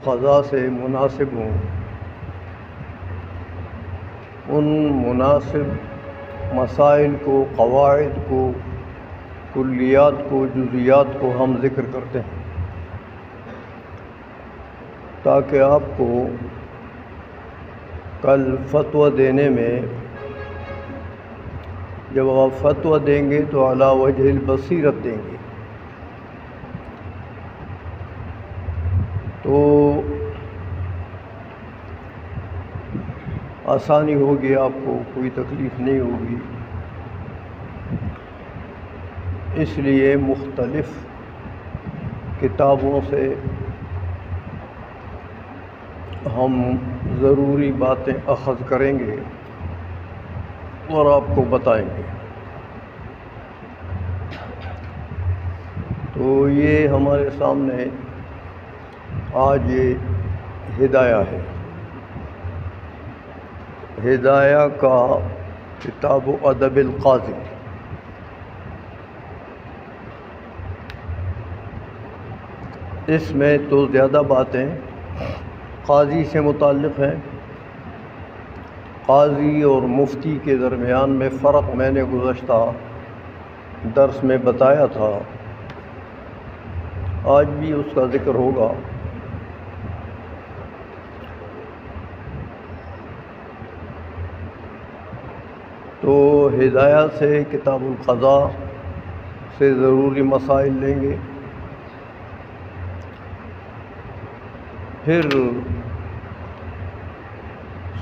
القضاء سے مناسب ہوں، ان مناسب مسائل کو، قواعد کو، کلیات کو، جزیات کو ہم ذکر کرتے ہیں تاکہ آپ کو کل فتویٰ دینے میں، جب آپ فتویٰ دیں گے تو علی وجہ البصیرت دیں گے، تو آسانی ہوگی، آپ کو کوئی تکلیف نہیں ہوگی۔ اس لیے مختلف کتابوں سے ہم ضروری باتیں اخذ کریں گے اور آپ کو بتائیں گے۔ تو یہ ہمارے سامنے آج یہ ہدایہ ہے، ہدایہ کا کتاب ادب القاضی۔ اس میں تو زیادہ باتیں قاضی سے متعلق ہیں۔ قاضی اور مفتی کے درمیان میں فرق میں نے گزشتہ درس میں بتایا تھا، آج بھی اس کا ذکر ہوگا۔ تو ہدایہ سے، کتاب القضاء سے ضروری مسائل لیں گے، پھر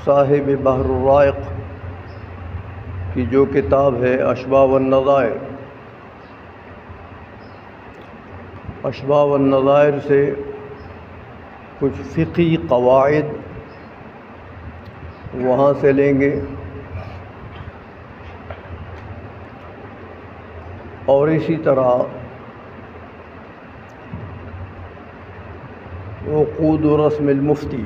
صاحب بحر الرائق کی جو کتاب ہے اشباح والنظائر، اشباح والنظائر سے کچھ فقہی قواعد وہاں سے لیں گے، اور اسی طرح عقود و رسم المفتی،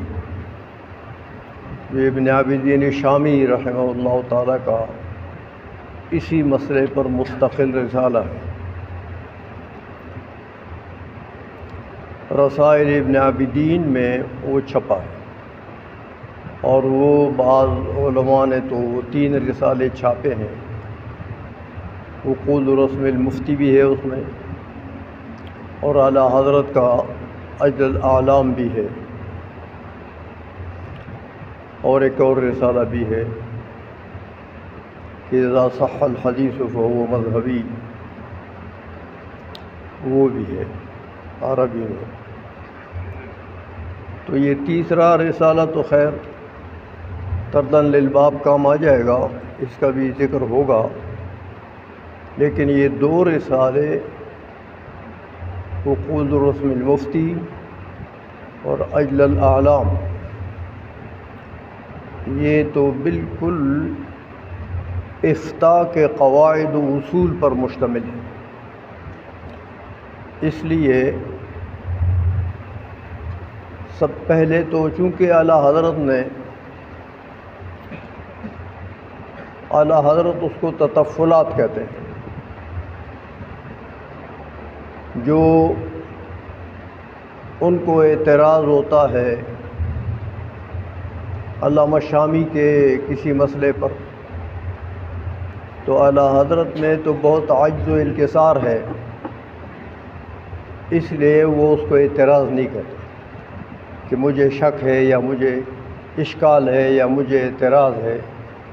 یہ ابن عابدین شامی رحمہ اللہ تعالیٰ کا اسی مسئلے پر مستقل رسالہ ہے۔ رسائل ابن عابدین میں وہ چھپا ہے، اور وہ بعض علماء نے تو 3 رسالے چھاپے ہیں۔ عقود و رسم المفتی بھی ہے اس میں، اور اعلیٰ حضرت کا اجل الاعلام بھی ہے، اور ایک اور رسالہ بھی ہے کہ اذا صح الحدیث فهو مذہبی، وہ بھی ہے عربی میں۔ تو یہ تیسرا رسالہ تو خیر تردن للباب کام آ جائے گا، اس کا بھی ذکر ہوگا، لیکن یہ 2 رسالے عقود رسم المفتی اور اجل الاعلام، یہ تو بالکل افتاء کے قواعد و اصول پر مشتمل ہے۔ اس لیے سب پہلے تو چونکہ اعلیٰ حضرت اس کو تطفلات کہتے ہیں، جو ان کو اعتراض ہوتا ہے علامہ شامی کے کسی مسئلے پر، تو اعلیٰ حضرت میں تو بہت عجز و انکسار ہے، اس لیے وہ اس کو اعتراض نہیں کرتے کہ مجھے شک ہے یا مجھے اشکال ہے یا مجھے اعتراض ہے۔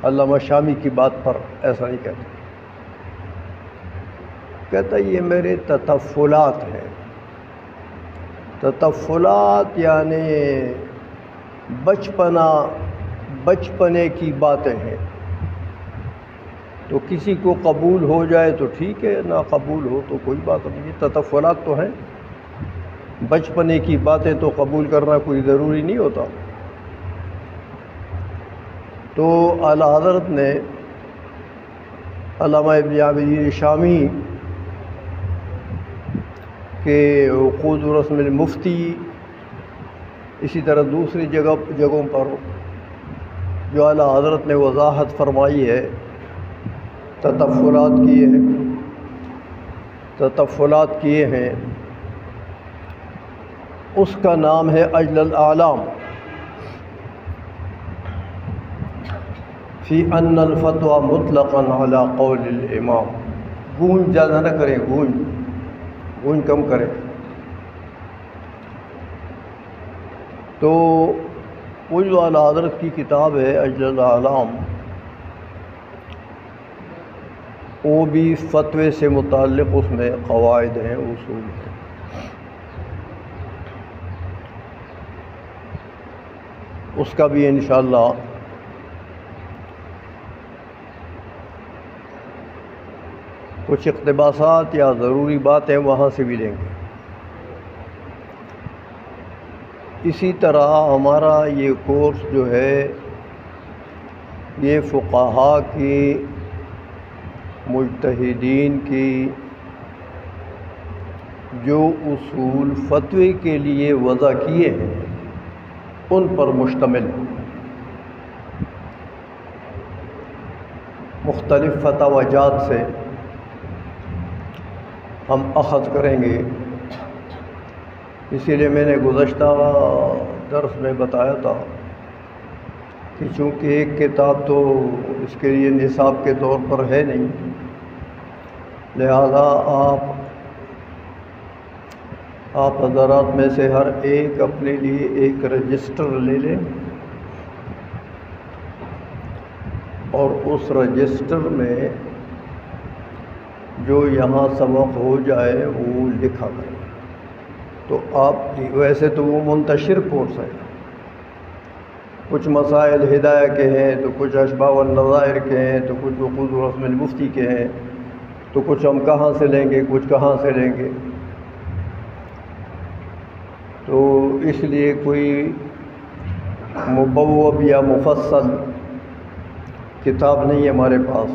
علامہ شامی کی بات پر ایسا نہیں کہتے، کہتا یہ میرے تطفلات ہیں۔ تطفلات یعنی بچپنے کی باتیں ہیں، تو کسی کو قبول ہو جائے تو ٹھیک ہے، نہ قبول ہو تو کوئی بات نہیں۔ تطفلات تو ہیں، بچپنے کی باتیں تو قبول کرنا کوئی ضروری نہیں ہوتا۔ تو اعلیٰ حضرت نے علامہ ابن عابدین شامی کے عقود و رسم المفتی، اسی طرح دوسری جگہوں پر جو اعلیٰ حضرت نے وضاحت فرمائی ہے، تطفلات کیے ہیں، اس کا نام ہے اجل الاعلام فی ان الفتویٰ مطلقا علی قول الامام. گونج زیادہ نہ کریں، گونج کم کریں. تو وہ جو اعلیٰ حضرت کی کتاب ہے اجل الاعلام، وہ بھی فتوے سے متعلق اس میں قواعد ہیں، اصول ہیں. اس کا بھی انشاءاللہ کچھ اقتباسات یا ضروری باتیں وہاں سے بھی لیں گے. اسی طرح ہمارا یہ کورس جو ہے یہ فقہاء کی، مجتہدین کی جو اصول فتوے کے لیے وضع کیے ہیں ان پر مشتمل ہے. مختلف فتاوی جات سے ہم اخذ کریں گے. اسی لیے میں نے گزشتہ درس میں بتایا تھا کہ چونکہ ایک کتاب تو اس کے لیے نصاب کے طور پر ہے نہیں، لہذا آپ حضرات میں سے ہر ایک اپنے لیے ایک رجسٹر لے لیں اور اس رجسٹر میں جو یہاں سبق ہو جائے وہ لکھا کریں. تو آپ ویسے تو وہ منتشر کورس ہے، کچھ مسائل ہدایہ کے ہیں، تو کچھ اشباہ والنظائر کے ہیں، تو کچھ وقوع رسم المفتی کے ہیں، تو کچھ ہم کہاں سے لیں گے، کچھ کہاں سے لیں گے. تو اس لیے کوئی مبوب یا مفصل کتاب نہیں ہے ہمارے پاس.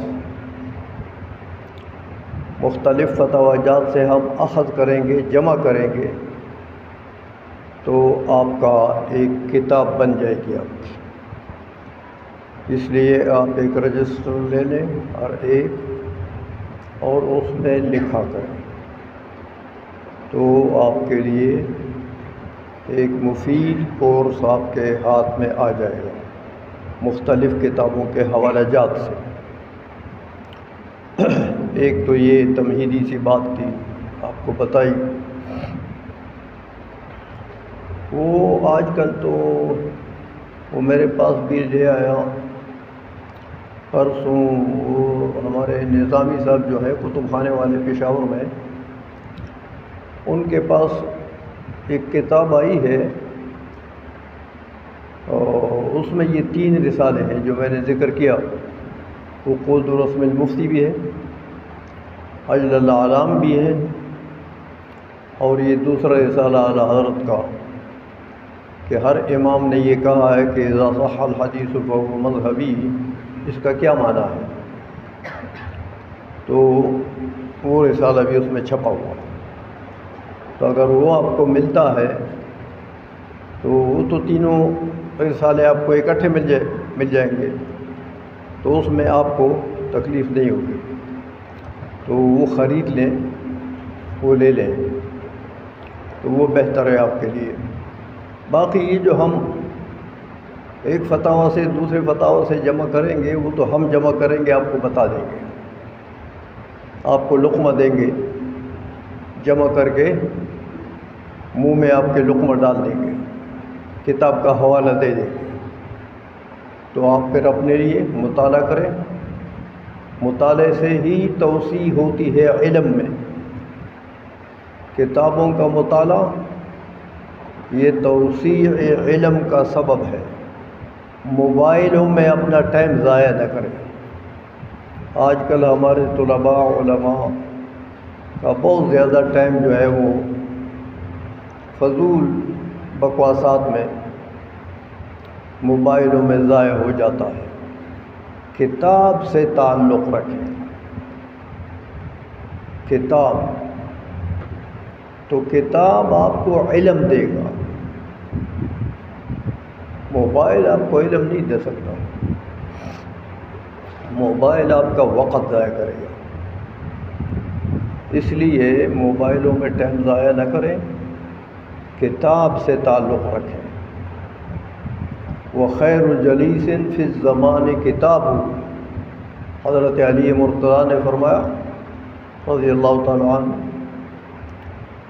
مختلف فتاوی جات سے ہم اخذ کریں گے، جمع کریں گے، تو آپ کا ایک کتاب بن جائے گی آپ کی. اس لیے آپ ایک رجسٹر لے لیں اور اس میں لکھا کریں، تو آپ کے لیے ایک مفید کورس آپ کے ہاتھ میں آ جائے گا مختلف کتابوں کے حوالہ جات سے. ایک تو یہ تمہیدی سی بات تھی آپ کو بتائی. وہ آج کل تو وہ میرے پاس بھی لے آیا پرسوں، وہ ہمارے نظامی صاحب جو ہیں کتب خانے والے پشاور میں، ان کے پاس ایک کتاب آئی ہے اور اس میں یہ 3 رسالے ہیں جو میں نے ذکر کیا. وقوع رسم المفتی بھی ہے، اجل الاعلام بھی ہے، اور یہ دوسرا رسالہ اعلیٰ حضرت کا کہ ہر امام نے یہ کہا ہے کہ اذا صح الحدیث فهو مذہبی، اس کا کیا معنی ہے. تو وہ رسالہ بھی اس میں چھپا ہوا. تو اگر وہ آپ کو ملتا ہے تو وہ تو تینوں رسالے آپ کو اکٹھے مل جائیں گے، تو اس میں آپ کو تکلیف نہیں ہوگی. تو وہ خرید لیں، وہ لے لیں، تو وہ بہتر ہے آپ کے لیے. باقی یہ جو ہم ایک فتاوی سے دوسرے فتاوی سے جمع کریں گے، وہ تو ہم جمع کریں گے، آپ کو بتا دیں گے، آپ کو لقمہ دیں گے، جمع کر کے منہ میں آپ کے لقمہ ڈال دیں گے، کتاب کا حوالہ دے دیں گے. تو آپ پھر اپنے لیے مطالعہ کریں. مطالعے سے ہی توسیع ہوتی ہے علم میں. کتابوں کا مطالعہ یہ توسیع علم کا سبب ہے. موبائلوں میں اپنا ٹائم ضائع نہ کریں. آج کل ہمارے طلباء علماء کا بہت زیادہ ٹائم جو ہے وہ فضول بکواسات میں، موبائلوں میں ضائع ہو جاتا ہے. کتاب سے تعلق رکھیں. کتاب تو کتاب آپ کو علم دے گا، موبائل آپ کو علم نہیں دے سکتا. موبائل آپ کا وقت ضائع کرے گا. اس لیے موبائلوں میں ٹائم ضائع نہ کریں. کتاب سے تعلق رکھیں۔ وخیر جلیس فی الزمان کتاب، حضرت علی مرتضیٰ نے فرمایا رضی اللہ تعالیٰ عنہ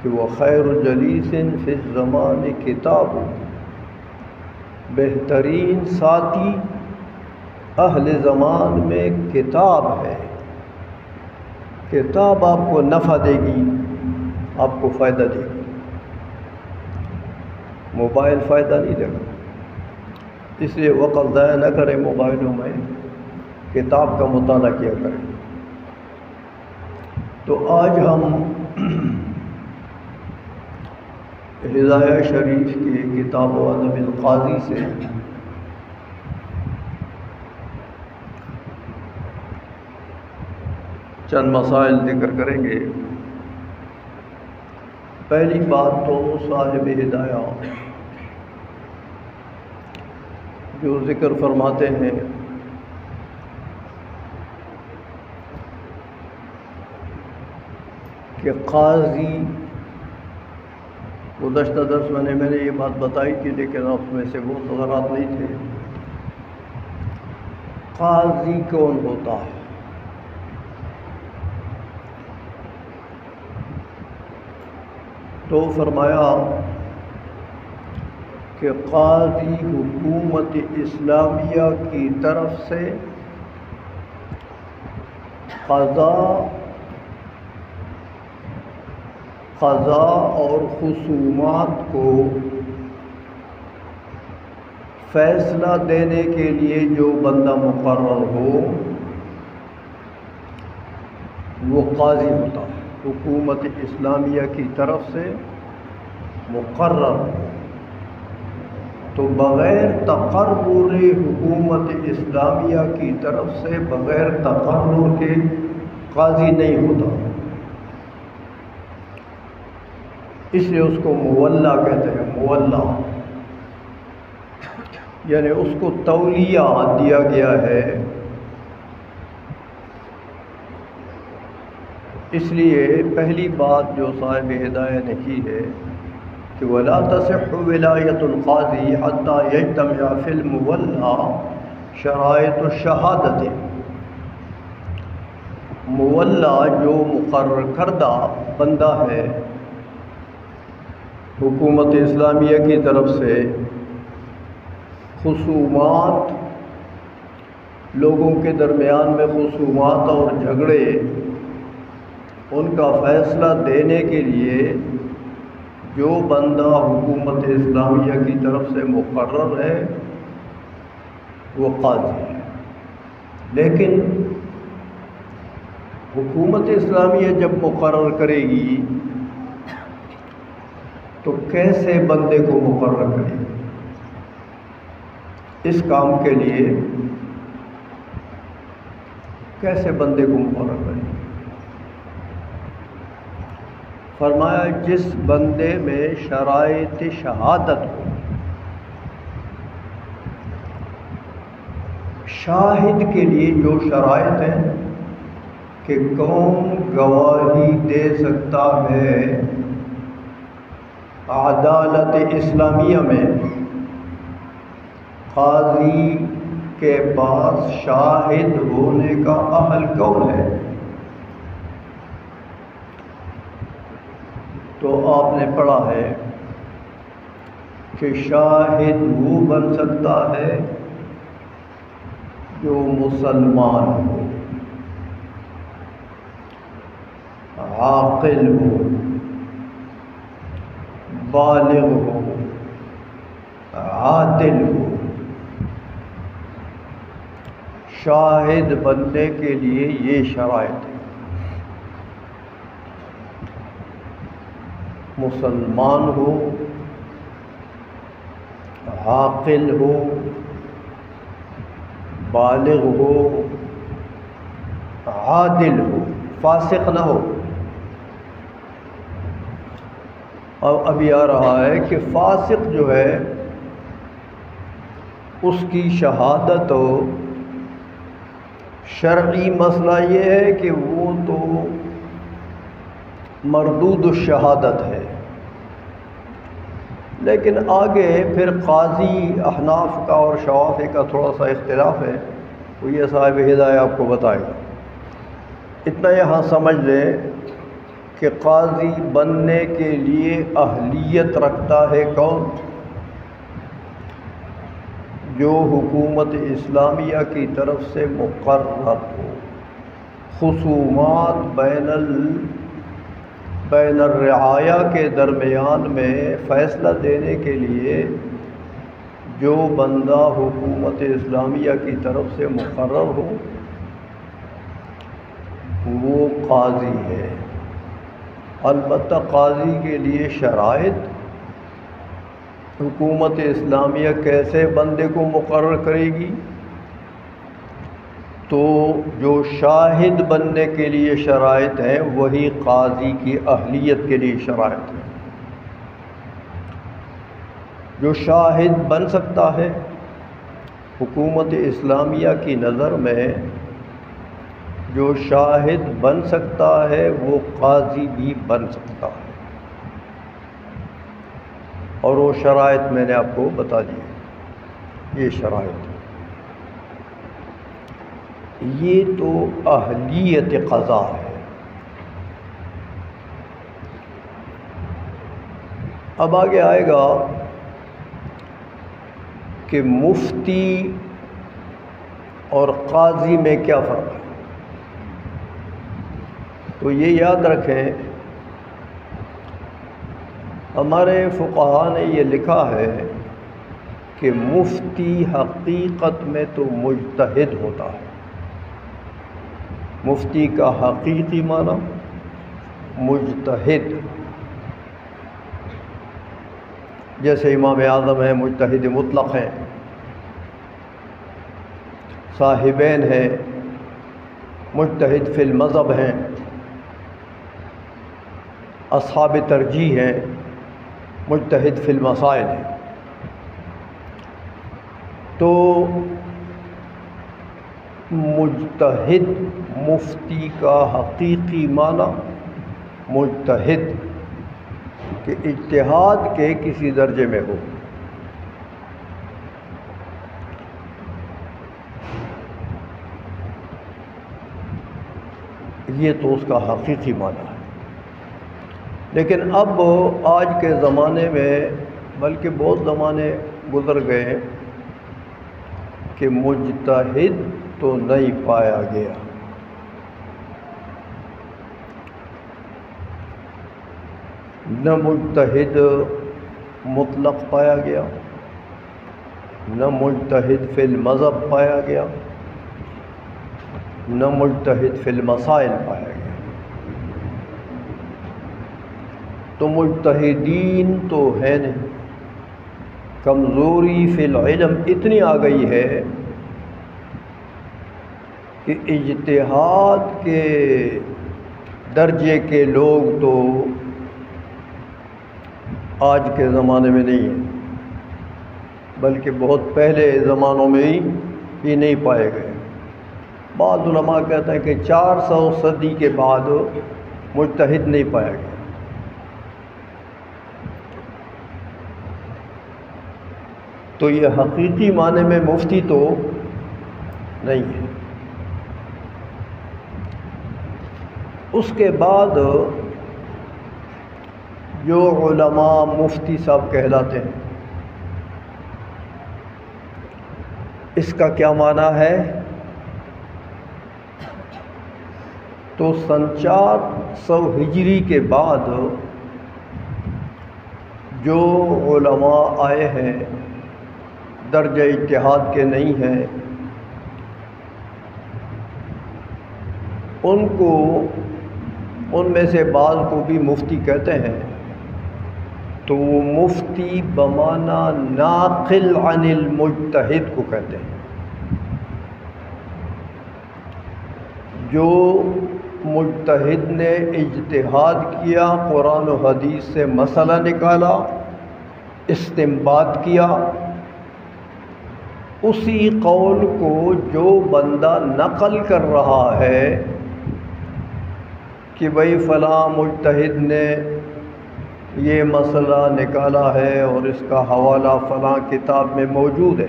کہ وخیر جلیس فی الزمان کتاب، بہترین ساتھی اہل زمان میں کتاب ہے۔ کتاب آپ کو نفع دے گی، آپ کو فائدہ دے گی، موبائل فائدہ نہیں دے گا، اس لیے وقت ضائع نہ کریں، موبائلوں میں کتاب کا مطالعہ کیا کریں۔ تو آج ہم ہدایہ شریف کی کتاب و ادب القاضی سے چند مسائل ذکر کریں گے۔ پہلی بات تو صاحب ہدایہ جو ذکر فرماتے ہیں کہ قاضی، گزشتہ درس میں نے یہ بات بتائی تھی لیکن اس میں سے وہ حضرات نہیں تھے، قاضی کون ہوتا ہے؟ تو فرمایا کہ قاضی حکومت اسلامیہ کی طرف سے قضا اور خصومات کو فیصلہ دینے کے لیے جو بندہ مقرر ہو وہ قاضی ہوتا ہے۔ حکومت اسلامیہ کی طرف سے مقرر تو بغیر تقرر حکومت اسلامیہ کی طرف سے، بغیر تقرر کے قاضی نہیں ہوتا، اس لیے اس کو مولا کہتے ہیں۔ مولا یعنی اس کو تولیہ دیا گیا ہے، اس لیے پہلی بات جو صاحب ہدایہ نے کی ہے کہ وَلَا تَصِحُّ وِلَایَةُ الْقَاضِی حَتَّى يَجْتَمِعَ فِي الْمُوَلَّى شَرَائِطُ الشَّہَادَةِ۔ مولا جو مقرر کردہ بندہ ہے حکومت اسلامیہ کی طرف سے، خصومات، لوگوں کے درمیان میں خصومات اور جھگڑے، ان کا فیصلہ دینے کے لیے جو بندہ حکومت اسلامیہ کی طرف سے مقرر ہے وہ قاضی ہے۔ لیکن حکومت اسلامیہ جب مقرر کرے گی تو کیسے بندے کو مقرر کرے گی؟ اس کام کے لیے کیسے بندے کو مقرر کرے گی؟ فرمایا جس بندے میں شرائط شہادت ہو، شاہد کے لیے جو شرائط ہیں کہ کون گواہی دے سکتا ہے عدالت اسلامیہ میں، قاضی کے پاس شاہد ہونے کا اہل کون ہے؟ تو آپ نے پڑھا ہے کہ شاہد وہ بن سکتا ہے جو مسلمان ہو، عاقل ہو، بالغ ہو، عادل ہو۔ شاہد بننے کے لیے یہ شرائط ہے، مسلمان ہو، عاقل ہو، بالغ ہو، عادل ہو، فاسق نہ ہو۔ اور ابھی آ رہا ہے کہ فاسق جو ہے اس کی شہادت ہو، شرعی مسئلہ یہ ہے کہ وہ تو مردود الشہادت ہے، لیکن آگے پھر قاضی احناف کا اور شوافی کا تھوڑا سا اختلاف ہے، وہ یہ صاحب ہدایہ آپ کو بتائے گا۔ اتنا یہاں سمجھ لیں کہ قاضی بننے کے لیے اہلیت رکھتا ہے کون؟ جو حکومت اسلامیہ کی طرف سے مقرر ہو۔ خصومات بین الرعایا کے درمیان میں فیصلہ دینے کے لیے جو بندہ حکومت اسلامیہ کی طرف سے مقرر ہو وہ قاضی ہے۔ البتہ قاضی کے لیے شرائط، حکومت اسلامیہ کیسے بندے کو مقرر کرے گی؟ تو جو شاہد بننے کے لیے شرائط ہیں وہی قاضی کی اہلیت کے لیے شرائط ہیں۔ جو شاہد بن سکتا ہے حکومت اسلامیہ کی نظر میں، جو شاہد بن سکتا ہے وہ قاضی بھی بن سکتا ہے، اور وہ شرائط میں نے آپ کو بتا دی۔ یہ شرائط، یہ تو اہلیت قضا ہے۔ اب آگے آئے گا کہ مفتی اور قاضی میں کیا فرق ہے۔ تو یہ یاد رکھیں، ہمارے فقہاء نے یہ لکھا ہے کہ مفتی حقیقت میں تو مجتہد ہوتا ہے۔ مفتی کا حقیقی معنی مجتہد، جیسے امام اعظم ہیں مجتہد مطلق ہیں، صاحبین ہیں مجتہد فی المذہب ہیں، اصحاب ترجیح ہیں مجتہد فی المسائل ہیں۔ تو مجتہد مفتی کا حقیقی معنی مجتہد کہ اجتہاد کے کسی درجے میں ہو۔ یہ تو اس کا حقیقی معنی ہے۔ لیکن اب آج کے زمانے میں، بلکہ بہت زمانے گزر گئے، کہ مجتہد تو نہیں پایا گیا۔ نہ مجتہد مطلق پایا گیا، نہ مجتہد فی المذہب پایا گیا، نہ مجتہد فی المسائل پایا گیا۔ تو مجتہدین تو ہے نہیں، کمزوری فی العلم اتنی آ گئی ہے کہ اجتہاد کے درجے کے لوگ تو آج کے زمانے میں نہیں ہیں، بلکہ بہت پہلے زمانوں میں ہی نہیں پائے گئے۔ بعض علماء کہتے ہیں کہ 400 صدی کے بعد مجتہد نہیں پایا گیا۔ تو یہ حقیقی معنی میں مفتی تو نہیں ہے۔ اس کے بعد جو علماء مفتی صاحب کہلاتے ہیں، اس کا کیا معنی ہے؟ تو سن 400 ہجری کے بعد جو علماء آئے ہیں درجہ اجتہاد کے نہیں ہیں، ان میں سے بعض کو بھی مفتی کہتے ہیں۔ تو وہ مفتی بمعنی ناقل عن المجتہد کو کہتے ہیں۔ جو مجتہد نے اجتہاد کیا، قرآن و حدیث سے مسئلہ نکالا، استنباط کیا، اسی قول کو جو بندہ نقل کر رہا ہے کہ بھئی فلاں مجتہد نے یہ مسئلہ نکالا ہے اور اس کا حوالہ فلاں کتاب میں موجود ہے،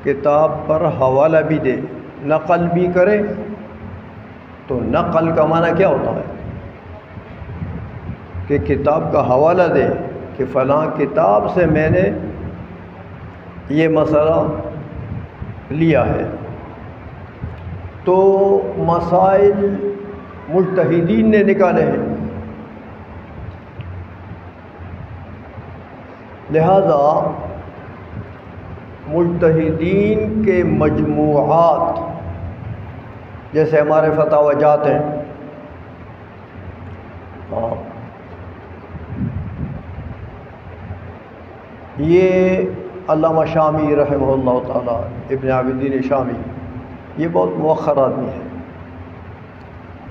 کتاب پر حوالہ بھی دے، نقل بھی کرے، تو نقل کا معنی کیا ہوتا ہے کہ کتاب کا حوالہ دے کہ فلاں کتاب سے میں نے یہ مسئلہ لیا ہے۔ تو مسائل مجتہدین نے نکالے ہیں، لہذا مجتہدین کے مجموعات جیسے ہمارے فتاوی جات ہیں، یہ علامہ شامی رحمہ اللہ تعالیٰ، ابن عابدین شامی، یہ بہت مؤخر آدمی ہے،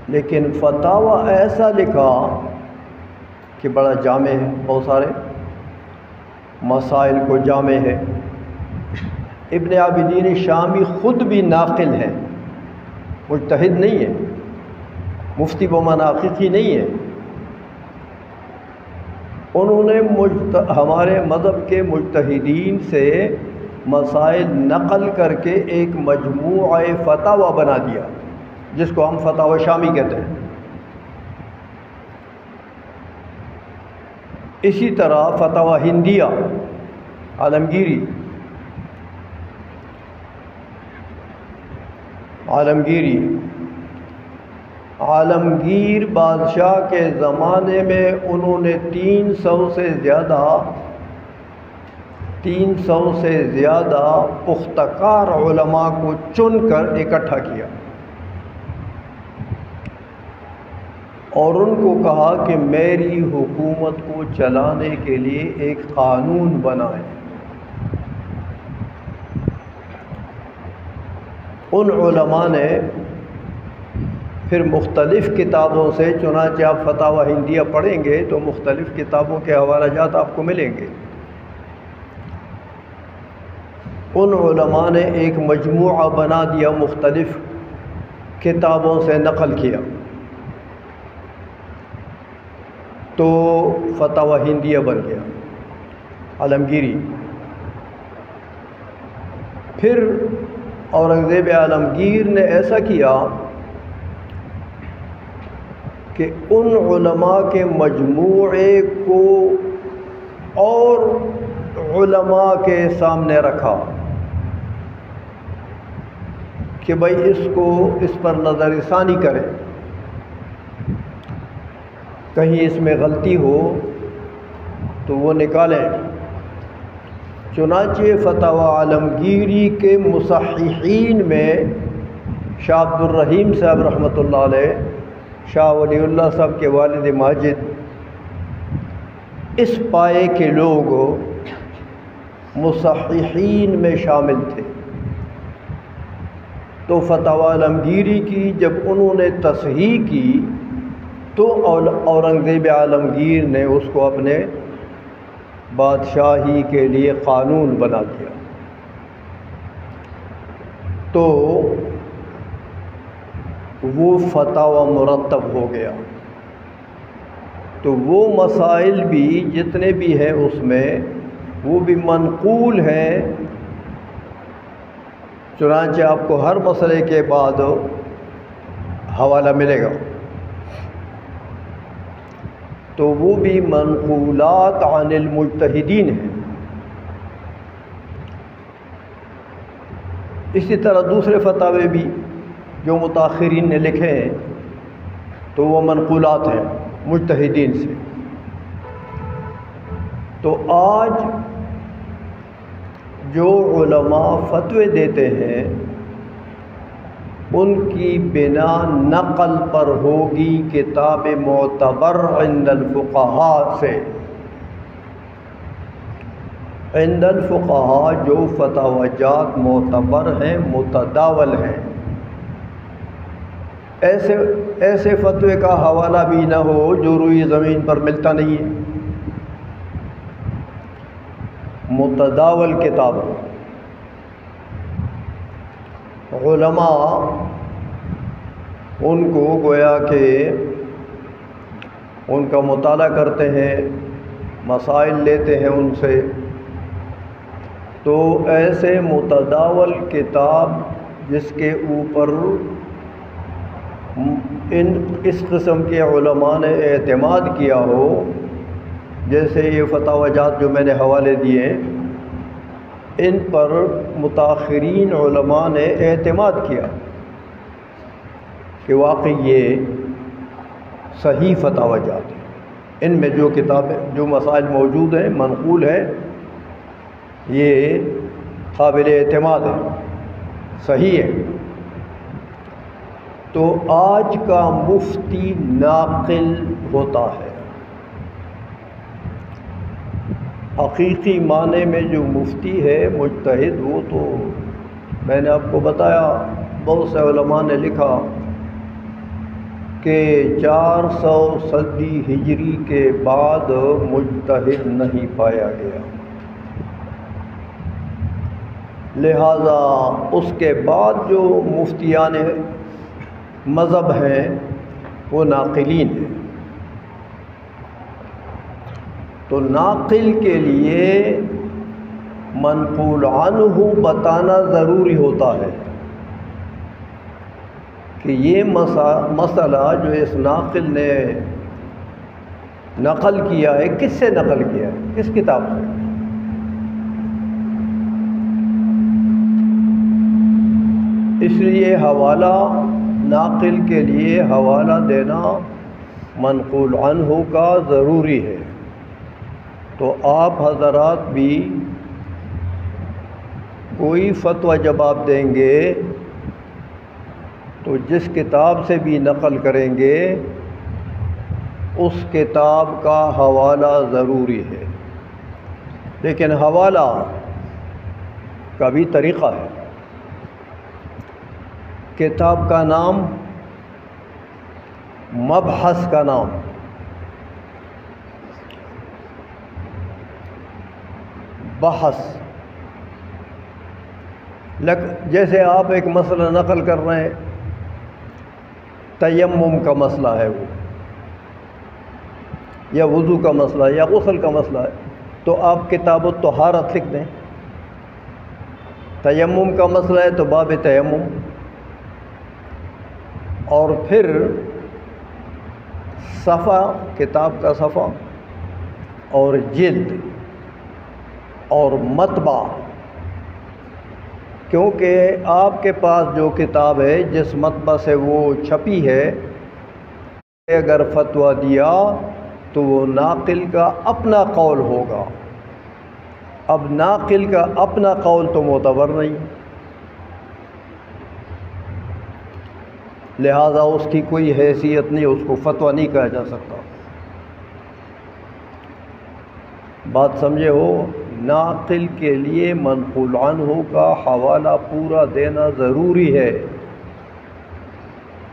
لیکن فتاوی ایسا لکھا کہ بڑا جامع ہے، بہت سارے مسائل کو جامع ہے۔ ابن عابدین شامی خود بھی ناقل ہے، مجتہد نہیں ہے، مفتی و مناققی نہیں ہے۔ انہوں نے ہمارے مذہب کے مجتہدین سے مسائل نقل کر کے ایک مجموعہ فتاوی بنا دیا، جس کو ہم فتاوی شامی کہتے ہیں۔ اسی طرح فتاوی ہندیہ عالمگیر بادشاہ کے زمانے میں انہوں نے 300 سے زیادہ پختکار علماء کو چن کر اکٹھا کیا اور ان کو کہا کہ میری حکومت کو چلانے کے لیے ایک قانون بنائیں۔ ان علماء نے پھر مختلف کتابوں سے، چنانچہ آپ فتاوی ہندیہ پڑھیں گے تو مختلف کتابوں کے حوالہ جات آپ کو ملیں گے، ان علماء نے ایک مجموعہ بنا دیا، مختلف کتابوں سے نقل کیا، تو فتاوی ہندیہ بن گیا عالمگیری۔ پھر اورنگزیب عالمگیر نے ایسا کیا کہ ان علماء کے مجموعے کو اور علماء کے سامنے رکھا کہ بھائی اس پر نظر ثانی کریں، کہیں اس میں غلطی ہو تو وہ نکالیں۔ چنانچہ فتاوی عالمگیری کے مصححین میں شاہ عبد الرحیم صاحب رحمۃ اللہ علیہ، شاہ ولی اللہ صاحب کے والد ماجد، اس پائے کے لوگ مصححین میں شامل تھے۔ تو فتاوی عالمگیری کی جب انہوں نے تصحیح کی تو اورنگزیب عالمگیر نے اس کو اپنے بادشاہی کے لیے قانون بنا دیا۔ تو وہ فتاوی مرتب ہو گیا۔ تو وہ مسائل بھی جتنے بھی ہیں اس میں وہ بھی منقول ہیں، چنانچہ آپ کو ہر مسئلے کے بعد حوالہ ملے گا، تو وہ بھی منقولات عن المجتہدین ہیں۔ اسی طرح دوسرے فتاوے بھی جو متاخرین نے لکھے ہیں تو وہ منقولات ہیں مجتہدین سے۔ تو آج جو علماء فتوے دیتے ہیں ان کی بنا نقل پر ہوگی کتاب معتبر عند الفقہاء سے۔ عند الفقہاء جو فتاوی جات معتبر ہیں، متداول ہیں، ایسے فتوے کا حوالہ بھی نہ ہو جو روئی زمین پر ملتا نہیں ہے، متداول کتاب۔ علماء ان کو گویا کہ ان کا مطالعہ کرتے ہیں، مسائل لیتے ہیں ان سے، تو ایسے متداول کتاب جس کے اوپر اس قسم کے علماء نے اعتماد کیا ہو، جیسے یہ فتاوی جات جو میں نے حوالے دیے ہیں، ان پر متاخرین علماء نے اعتماد کیا کہ واقعی یہ صحیح فتاوی جات ہیں، ان میں جو کتابیں جو مسائل موجود ہیں منقول ہیں، یہ قابل اعتماد ہے، صحیح ہے۔ تو آج کا مفتی ناقل ہوتا ہے، حقیقی معنی میں جو مفتی ہے مجتہد، وہ تو میں نے آپ کو بتایا، بہت سے علماء نے لکھا کہ 400 صدی ہجری کے بعد مجتہد نہیں پایا گیا، لہذا اس کے بعد جو مفتیان مذہب ہیں وہ ناقلین ہیں۔ تو ناقل کے لیے منقول عنہ بتانا ضروری ہوتا ہے کہ یہ مسئلہ جو اس ناقل نے نقل کیا ہے، کس سے نقل کیا ہے، کس کتاب سے۔ اس لیے حوالہ ناقل کے لیے حوالہ دینا منقول عنہ کا ضروری ہے۔ تو آپ حضرات بھی کوئی فتویٰ جب آپ دیں گے تو جس کتاب سے بھی نقل کریں گے اس کتاب کا حوالہ ضروری ہے، لیکن حوالہ کا بھی طریقہ ہے۔ کتاب کا نام، مبحث کا نام، بحث، جیسے آپ ایک مسئلہ نقل کر رہے ہیں، تیمم کا مسئلہ ہے وہ، یا وضو کا مسئلہ ہے، یا غسل کا مسئلہ ہے، تو آپ کتاب الطہارت لکھ دیں۔ تیمم کا مسئلہ ہے تو باب تیمم، اور پھر صفحہ، کتاب کا صفحہ اور جلد اور مطبع، کیونکہ آپ کے پاس جو کتاب ہے جس مطبع سے وہ چھپی ہے، اگر فتویٰ دیا تو وہ ناقل کا اپنا قول ہوگا۔ اب ناقل کا اپنا قول تو معتبر نہیں، لہذا اس کی کوئی حیثیت نہیں، اس کو فتویٰ نہیں کہا جا سکتا۔ بات سمجھے ہو؟ ناقل کے لیے منقول عنہ کا حوالہ پورا دینا ضروری ہے۔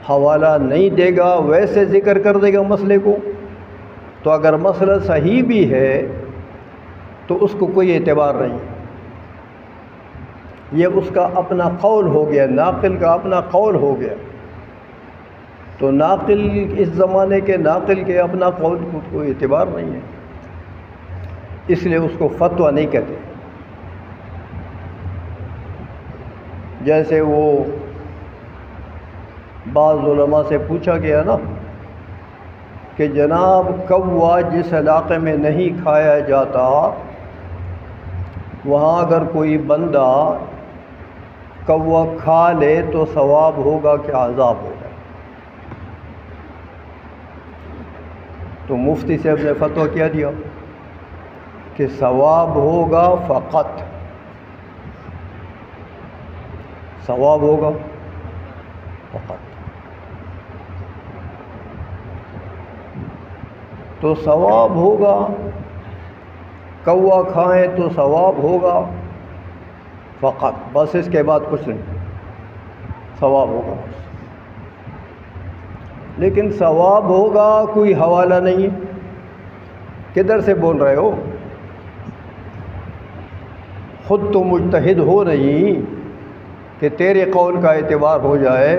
حوالہ نہیں دے گا، ویسے ذکر کر دے گا مسئلے کو، تو اگر مسئلہ صحیح بھی ہے تو اس کو کوئی اعتبار نہیں، یہ اس کا اپنا قول ہو گیا، ناقل کا اپنا قول ہو گیا۔ تو ناقل، اس زمانے کے ناقل کے اپنا قول کو کوئی اعتبار نہیں ہے، اس لیے اس کو فتویٰ نہیں کہتے۔ جیسے وہ بعض علماء سے پوچھا گیا نا کہ جناب کوا جس علاقے میں نہیں کھایا جاتا، وہاں اگر کوئی بندہ کوا کھا لے تو ثواب ہوگا کہ عذاب ہوگا؟ تو مفتی صاحب نے فتویٰ کیا دیا کہ ثواب ہوگا فقط، ثواب ہوگا فقط۔ تو ثواب ہوگا، کوا کھائیں تو ثواب ہوگا فقط، بس اس کے بعد کچھ نہیں، ثواب ہوگا بس۔ لیکن ثواب ہوگا کوئی حوالہ نہیں، کدھر سے بول رہے ہو؟ خود تو مجتہد ہو نہیں کہ تیرے قول کا اعتبار ہو جائے۔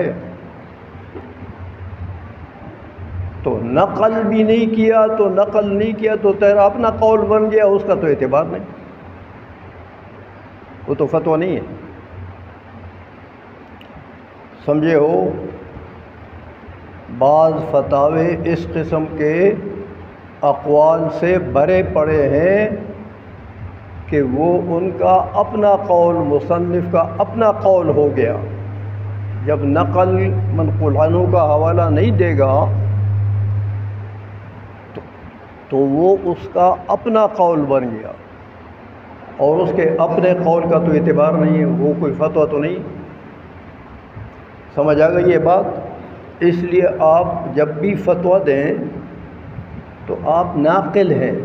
تو نقل بھی نہیں کیا تو تیرا اپنا قول بن گیا، اس کا تو اعتبار نہیں، وہ تو فتویٰ نہیں ہے. سمجھے ہو؟ بعض فتاوے اس قسم کے اقوال سے بھرے پڑے ہیں کہ وہ ان کا اپنا قول، مصنف کا اپنا قول ہو گیا. جب نقل منقول عنہ کا حوالہ نہیں دے گا تو وہ اس کا اپنا قول بن گیا، اور اس کے اپنے قول کا تو اعتبار نہیں ہے، وہ کوئی فتویٰ تو نہیں. سمجھ آ گئی یہ بات؟ اس لیے آپ جب بھی فتویٰ دیں تو آپ ناقل ہیں،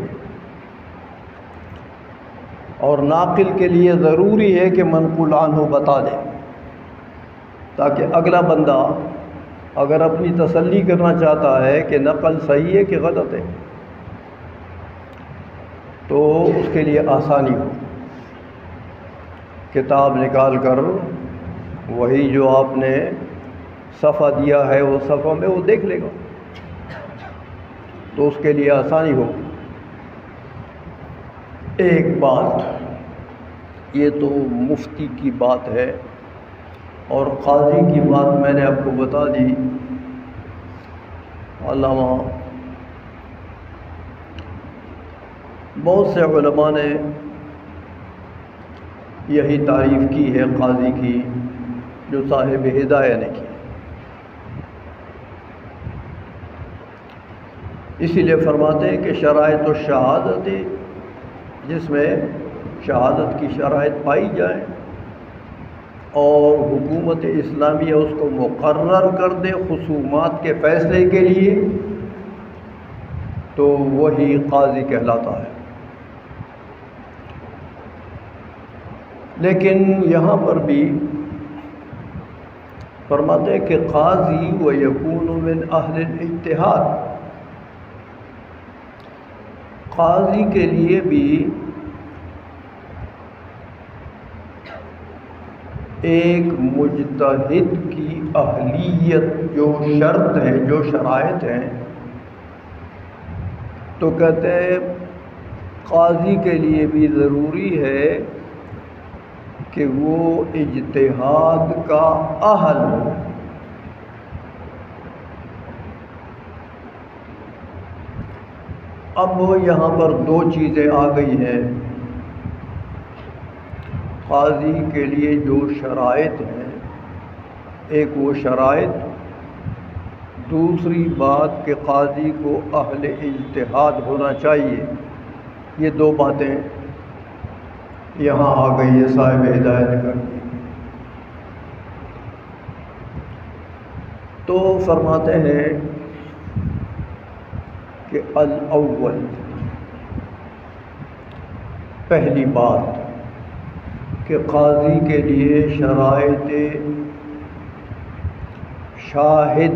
اور ناقل کے لیے ضروری ہے کہ منقول عنہ بتا دیں، تاکہ اگلا بندہ اگر اپنی تسلی کرنا چاہتا ہے کہ نقل صحیح ہے کہ غلط ہے تو اس کے لیے آسانی ہو. کتاب نکال کر وہی جو آپ نے صفحہ دیا ہے وہ صفحہ میں وہ دیکھ لے گا تو اس کے لیے آسانی ہو. ایک بات یہ تو مفتی کی بات ہے، اور قاضی کی بات میں نے آپ کو بتا دی. علامہ بہت سے علماء نے یہی تعریف کی ہے قاضی کی جو صاحب ہدایہ نے کی. اسی لیے فرماتے ہیں کہ شرائط الشہادت، جس میں شہادت کی شرائط پائی جائے اور حکومت اسلامیہ اس کو مقرر کر دے خصومات کے فیصلے کے لیے، تو وہی قاضی کہلاتا ہے. لیکن یہاں پر بھی فرماتے ہیں کہ قاضی وَيَكُونُ مِنْ أَهْلِ الْاجْتِهَادِ، قاضی کے لیے بھی ایک مجتہد کی اہلیت جو شرط ہے، جو شرائط ہیں، تو کہتے ہیں قاضی کے لیے بھی ضروری ہے کہ وہ اجتہاد کا اہل ہو. اب یہاں پر دو چیزیں آ گئی ہیں. قاضی کے لیے جو شرائط ہیں، ایک وہ شرائط، دوسری بات کہ قاضی کو اہل اجتہاد ہونا چاہیے. یہ دو باتیں یہاں آ گئی ہے صاحب ہدایت کر کے. تو فرماتے ہیں کہ الاول، پہلی بات کہ قاضی کے لیے شرائط شاہد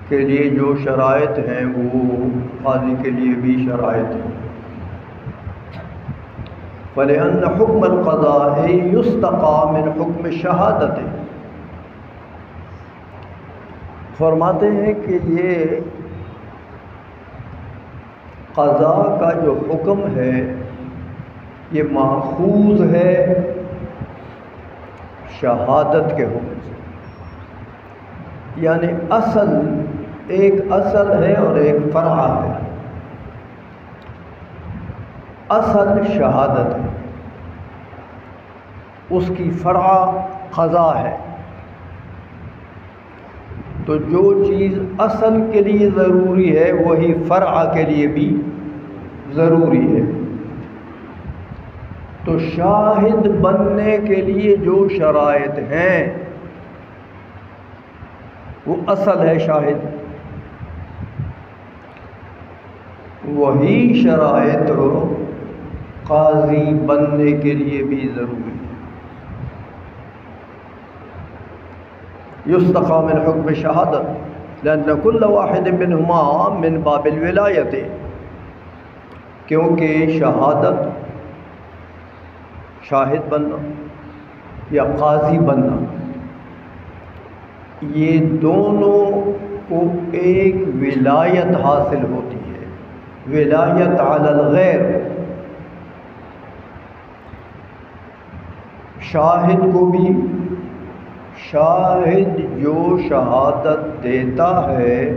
کے لیے جو شرائط ہیں وہ قاضی کے لیے بھی شرائط ہیں. فَلِأَنَّ حُكْمَ الْقَضَاءِ يُسْتَقَى مِنْ حُكْمِ الشَّهَادَةِ، فرماتے ہیں کہ یہ قضاء کا جو حکم ہے یہ ماخوذ ہے شہادت کے حکم سے. یعنی اصل، ایک اصل ہے اور ایک فرع ہے. اصل شہادت ہے، اس کی فرع قضاء ہے. تو جو چیز اصل کے لیے ضروری ہے وہی فرع کے لیے بھی ضروری ہے. تو شاہد بننے کے لیے جو شرائط ہیں وہ اصل ہے شاہد، وہی شرائط قاضی بننے کے لیے بھی ضروری ہے. یستقی من حکم شہادت لأن كل واحد منهما من باب الولایت، کیونکہ شہادت، شاہد بننا یا قاضی بننا، یہ دونوں کو ایک ولایت حاصل ہوتی ہے، ولایت علی الغیر۔ شاہد کو بھی، شاہد جو شہادت دیتا ہے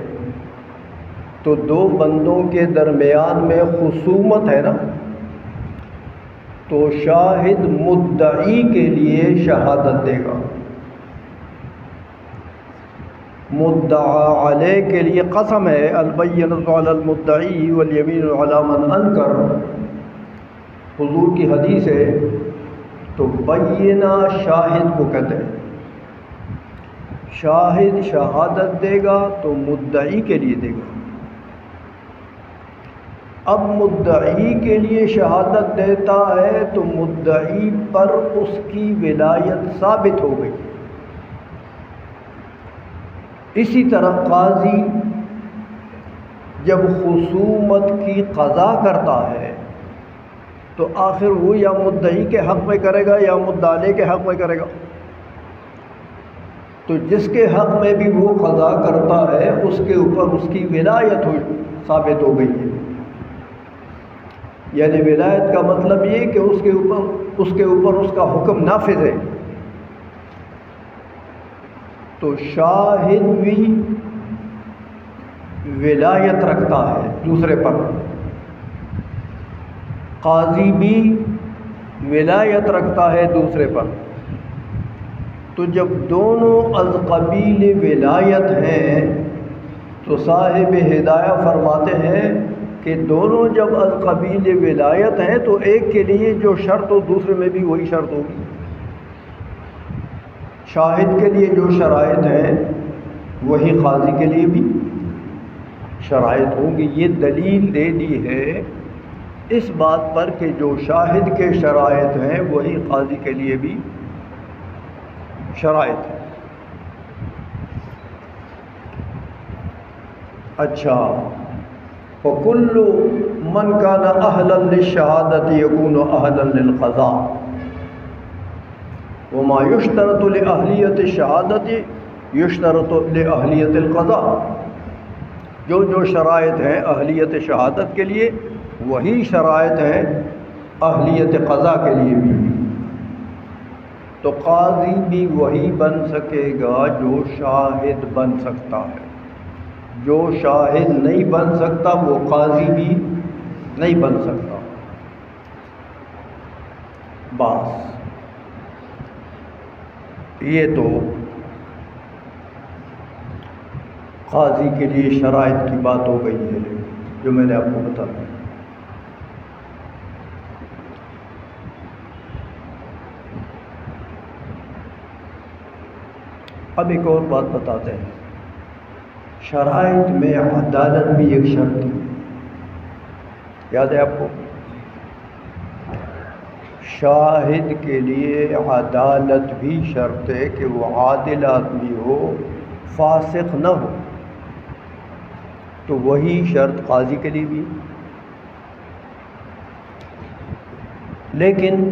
تو دو بندوں کے درمیان میں خصومت ہے نا، تو شاہد مدعی کے لیے شہادت دے گا، مدعا علیہ کے لیے قسم ہے، البینۃ علی المدعی والیمین علی من انکر، حضور کی حدیث ہے۔ تو بینہ شاہد کو کہتے ہیں، شاہد شہادت دے گا تو مدعی کے لیے دے گا۔ اب مدعی کے لیے شہادت دیتا ہے تو مدعی پر اس کی ولایت ثابت ہو گئی۔ اسی طرح قاضی جب خصومت کی قضا کرتا ہے تو آخر وہ یا مدعی کے حق میں کرے گا یا مدعا علیہ کے حق میں کرے گا۔ تو جس کے حق میں بھی وہ قضا کرتا ہے اس کے اوپر اس کی ولایت ثابت ہو گئی ہے۔ یعنی ولایت کا مطلب یہ کہ اس کے اوپر اس کا حکم نافذ ہے۔ تو شاہد بھی ولایت رکھتا ہے دوسرے پر، قاضی بھی ولایت رکھتا ہے دوسرے پر۔ تو جب دونوں از قبیل ولایت ہیں تو صاحب ہدایہ فرماتے ہیں کہ دونوں جب از قبیل ولایت ہیں تو ایک کے لیے جو شرط ہو دوسرے میں بھی وہی شرط ہوگی۔ شاہد کے لیے جو شرائط ہیں وہی قاضی کے لیے بھی شرائط ہوں گی۔ یہ دلیل دے دی ہے اس بات پر کہ جو شاہد کے شرائط ہیں وہی قاضی کے لیے بھی شرائط ہیں۔ اچھا، فَكُلُّ مَنْ كَانَ أَهْلًا لِلشَّهَادَةِ يَكُونُ أَهْلًا لِلْقَضَاءِ وَمَا يُشْتَرَطُ لِأَهْلِيَّةِ الشَّهَادَةِ يُشْتَرَطُ لِأَهْلِيَّةِ الْقَضَاءِ، جو شرائط ہیں اہلیت شہادت کے لیے وہی شرائط ہیں اہلیت قضا کے لیے بھی۔ تو قاضی بھی وہی بن سکے گا جو شاہد بن سکتا ہے، جو شاہد نہیں بن سکتا وہ قاضی بھی نہیں بن سکتا۔ بس یہ تو قاضی کے لیے شرائط کی بات ہو گئی ہے جو میں نے آپ کو بتایا۔ اب ایک اور بات بتاتے ہیں، شرائط میں عدالت بھی ایک شرط ہے، یاد ہے آپ کو؟ شاہد کے لیے عدالت بھی شرط ہے کہ وہ عادل آدمی ہو، فاسق نہ ہو۔ تو وہی شرط قاضی کے لیے بھی۔ لیکن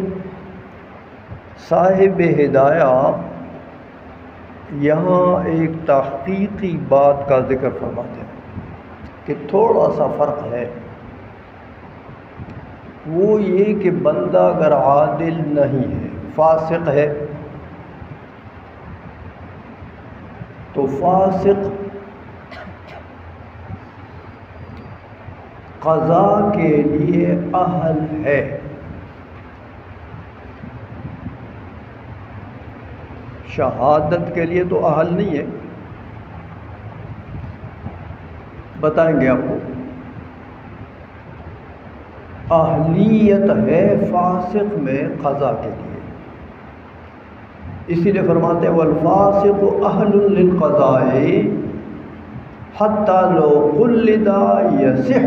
صاحب ہدایہ یہاں ایک تحقیقی بات کا ذکر فرماتے ہیں کہ تھوڑا سا فرق ہے، وہ یہ کہ بندہ اگر عادل نہیں ہے، فاسق ہے، تو فاسق قضا کے لیے اہل ہے، شہادت کے لیے تو اہل نہیں ہے۔ بتائیں گے آپ کو، اہلیت ہے فاسق میں قضا کے لیے، اسی لیے فرماتے ہیں والفاسق اہل للقضاء حتی لو قلد یصح۔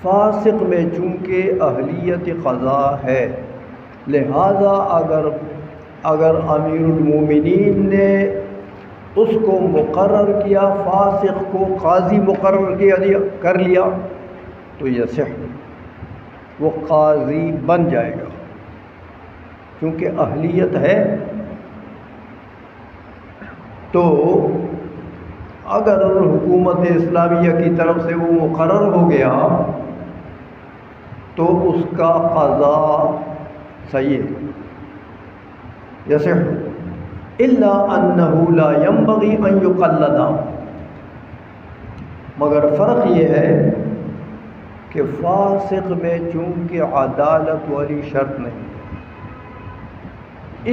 فاسق میں چونکہ اہلیت قضا ہے، لہذا اگر امیر المومنین نے اس کو مقرر کیا، فاسق کو قاضی مقرر کر لیا تو یصح، وہ قاضی بن جائے گا کیونکہ اہلیت ہے۔ تو اگر حکومت اسلامیہ کی طرف سے وہ مقرر ہو گیا تو اس کا قضا صحیح ہے، یصح الا انه لا ينبغي ان يقلد، مگر فرق یہ ہے کہ فاسق میں چونکہ عدالت والی شرط نہیں،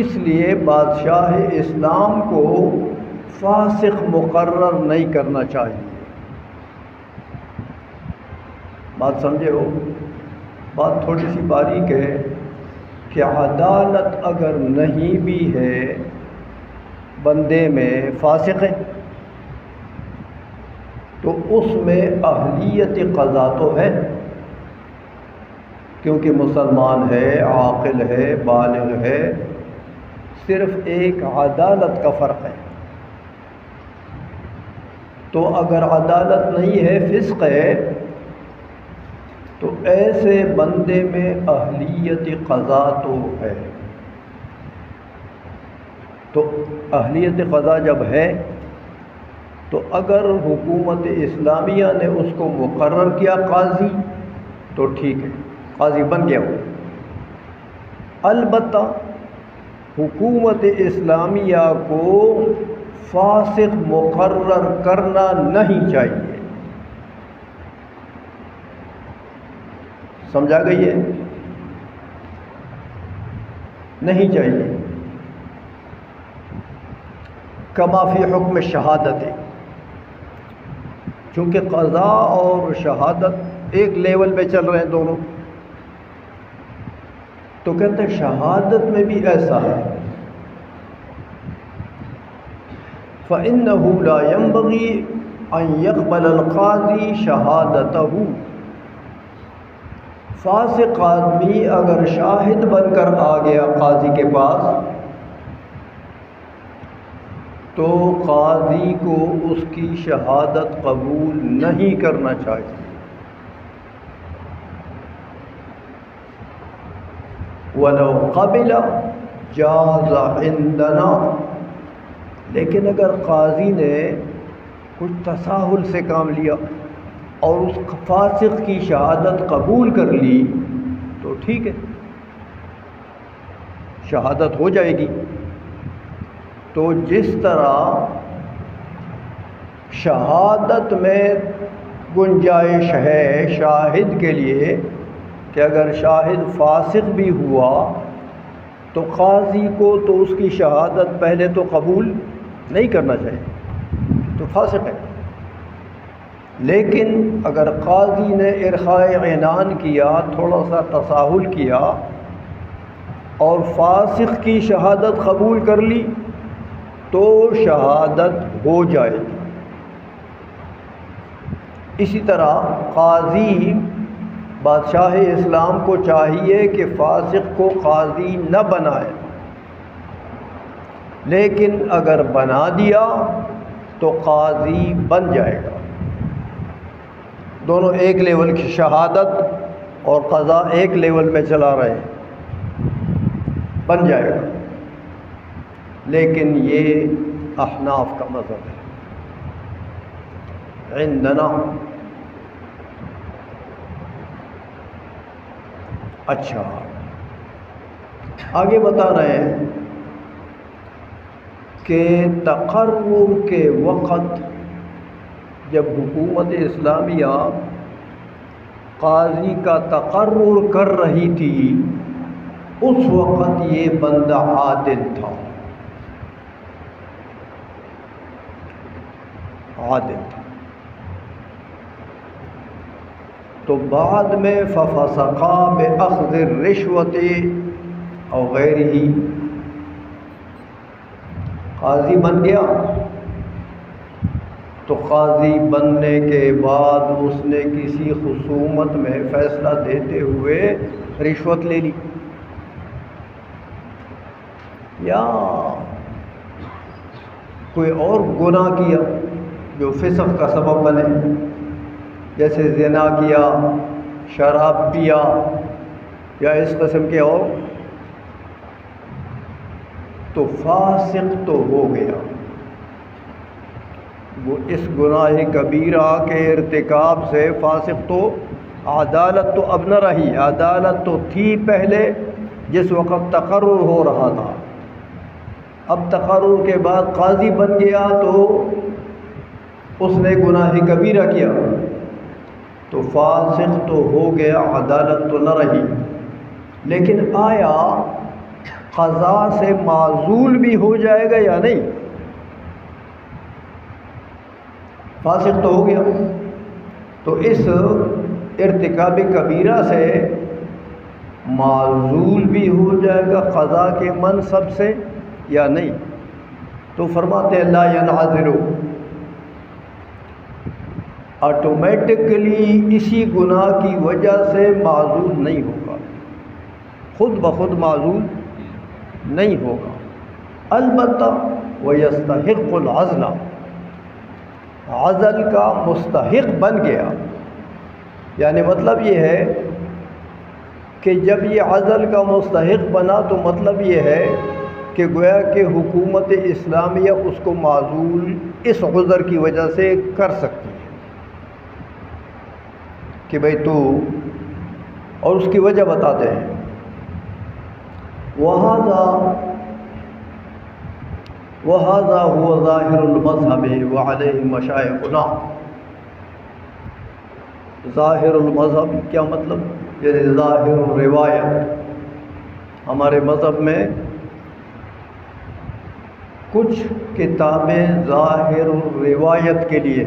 اس لیے بادشاہ اسلام کو فاسق مقرر نہیں کرنا چاہیے۔ بات سمجھے ہو؟ بات تھوڑی سی باریک ہے کہ عدالت اگر نہیں بھی ہے بندے میں، فاسق ہے، تو اس میں اہلیت قضا تو ہے، کیونکہ مسلمان ہے، عاقل ہے، بالغ ہے، صرف ایک عدالت کا فرق ہے۔ تو اگر عدالت نہیں ہے، فسق ہے، تو ایسے بندے میں اہلیت قضا تو ہے۔ تو اہلیت قضا جب ہے تو اگر حکومت اسلامیہ نے اس کو مقرر کیا قاضی تو ٹھیک ہے، قاضی بن گیا وہ۔ البتہ حکومت اسلامیہ کو فاسق مقرر کرنا نہیں چاہیے، سمجھا گئی ہے؟ نہیں چاہیے، کما فی حکم شہادت، چونکہ قضا اور شہادت ایک لیول پہ چل رہے ہیں دونوں، تو کہتے ہیں شہادت میں بھی ایسا ہے، فَإِنَّهُ لَا يَنبَغِي أَن يَقْبَلَ الْقَاضِي شَهَادَتَهُ، فاسق آدمی اگر شاہد بن کر آ گیا قاضی کے پاس تو قاضی کو اس کی شہادت قبول نہیں کرنا چاہیے۔ وَلَوْ قَبِلَ جَازَ عِنْدَنَا، لیکن اگر قاضی نے کچھ تساہل سے کام لیا اور اس فاسق کی شہادت قبول کر لی تو ٹھیک ہے، شہادت ہو جائے گی۔ تو جس طرح شہادت میں گنجائش ہے شاہد کے لیے کہ اگر شاہد فاسق بھی ہوا تو قاضی کو تو اس کی شہادت پہلے تو قبول نہیں کرنا چاہیے، تو فاسق ہے، لیکن اگر قاضی نے ارخائے عنان کیا، تھوڑا سا تساہل کیا اور فاسق کی شہادت قبول کر لی تو شہادت ہو جائے گی۔ اسی طرح قاضی بادشاہ اسلام کو چاہیے کہ فاسق کو قاضی نہ بنائے، لیکن اگر بنا دیا تو قاضی بن جائے گا۔ دونوں ایک لیول کی، شہادت اور قضا ایک لیول میں چلا رہے ہیں، بن جائے گا، لیکن یہ احناف کا مذہب ہے عندنا۔ اچھا، آگے بتا رہے ہیں کہ تقرر کے وقت جب حکومت اسلامیہ قاضی کا تقرر کر رہی تھی اس وقت یہ بندہ عادل تھا، عادل تھا، تو بعد میں ففسقا بأخذ الرشوت او غیرہ، قاضی بن گیا تو قاضی بننے کے بعد اس نے کسی خصومت میں فیصلہ دیتے ہوئے رشوت لے لی، یا کوئی اور گناہ کیا جو فسق کا سبب بنے، جیسے زنا کیا، شراب پیا یا اس قسم کے اور، تو فاسق تو ہو گیا، وہ اس گناہ کبیرہ کے ارتکاب سے فاسق تو عدالت تو اب نہ رہی، عدالت تو تھی پہلے جس وقت تقرر ہو رہا تھا، اب تقرر کے بعد قاضی بن گیا تو اس نے گناہ کبیرہ کیا تو فاسق تو ہو گیا، عدالت تو نہ رہی۔ لیکن آیا قضا سے معزول بھی ہو جائے گا یا نہیں؟ فاسق تو ہو گیا تو اس ارتکاب کبیرہ سے معزول بھی ہو جائے گا قضا کے منصب سے یا نہیں؟ تو فرماتے ہیں لا ینعزل، آٹومیٹکلی اسی گناہ کی وجہ سے معزول نہیں ہوگا، خود بخود معزول نہیں ہوگا، البتہ وَيَسْتَحِقُّ الْعَزْلَ، عزل کا مستحق بن گیا۔ یعنی مطلب یہ ہے کہ جب یہ عزل کا مستحق بنا تو مطلب یہ ہے کہ گویا کہ حکومت اسلامیہ اس کو معزول اس عذر کی وجہ سے کر سکتی ہے کہ بھئی تو، اور اس کی وجہ بتاتے ہیں وَهَذَا هُوَ ظَاهِرُ الْمَذْهَبِ وَعَلَيْهِ مَشَائِخُنَا۔ ظاہر المذہب کیا مطلب؟ یعنی ظاہر روایت، ہمارے مذہب میں کچھ کتابیں ظاہر روایت کے لیے،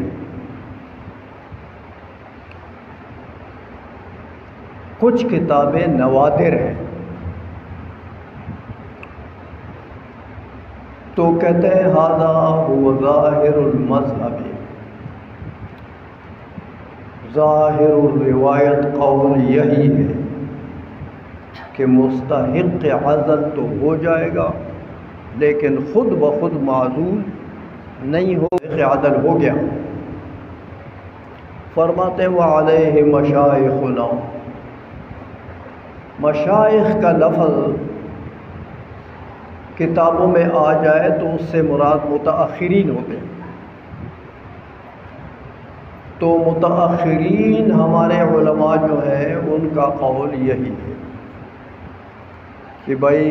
کچھ کتابیں نوادر ہیں، تو کہتے ہیں ھذا هو ظاہر المذہب، ظاہر الروایت قول یہی ہے کہ مستحق عزل تو ہو جائے گا لیکن خود بخود معزول نہیں ہو، عدل ہو گیا۔ فرماتے ہیں وعلیہ مشائخنا، مشائخ کا لفظ کتابوں میں آ جائے تو اس سے مراد متأخرین ہوتے ہیں، تو متأخرین ہمارے علماء جو ہیں ان کا قول یہی ہے کہ بھائی